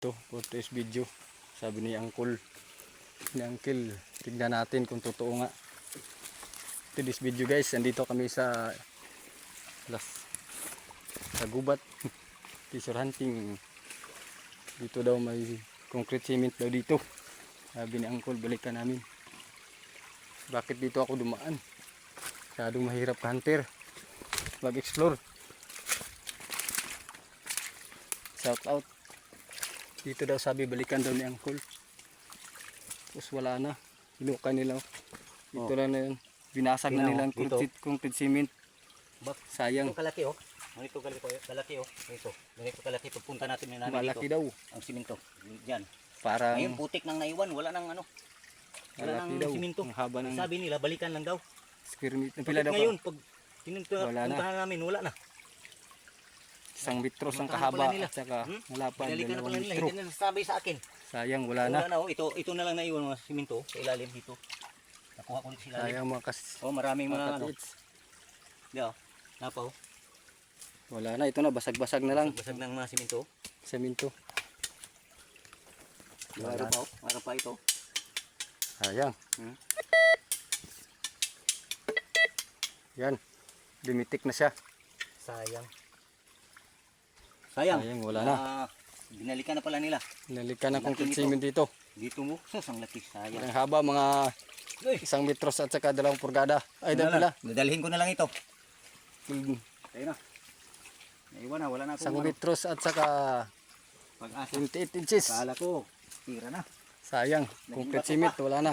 dito for today's video. Sabi ni Uncle, tignan natin kung totoo nga. Today's video guys, nandito kami sa gubat. Treasure hunting. Dito daw may concrete cement daw dito. Sabi ni Uncle, balikan namin. Bakit dito ako dumaan? Masyadong mahirap ka hunter mag-explore. Shout out. Dito daw sabi balikan daw ni Uncle. Tapos wala na. Hinuka nila. Dito lang na yun. Binasag na nila ang concrete cement. Sayang. Ito kalaki oh. Ganito kalaki oh. Ganito kalaki. Pagpunta natin namin malaki dito. daw. Ang simento. Diyan. Parang Ngayon putik nang naiwan. Wala nang ano. Wala malaki nang daw. simento. Ang haba ng Sabi nila balikan lang daw. square meter. Putik Pila daw ngayon. ka? Pag puntahan namin wala na. 1 metros ang Puntahan kahaba pala nila. at saka malapad Binalikan na 2 pala nila. metro. Hindi na nasabi sa akin. Sayang wala na. Wala na oh. Ito na lang naiwan mga simento sa ilalim dito. Nakuha ko dito sa ilalim. Sayang mga Oh, maraming mga ano. katiits. Di oh. Napaw. Wala na, ito na basag-basag na lang. Basag ng mga simento. Semento. Meron pa oh. Meron pa ito. Sayang. Yan. Limitik na siya. Sayang. Sayang, wala na. Binalikan na pala nila. Nalikan na Laki concrete nito. cement dito. Dito mo. Ang laki. Sayang. Ang haba mga Uy. 1 metros at saka 2 purgada. Ay, Wala dala. na. Dadalhin ko na lang ito. 1 Ayun na. Naiwan na. Wala na akong ano. metros at saka Pag-asa. 28 inches. Kala ko. Tira na. Sayang, concrete cement wala na.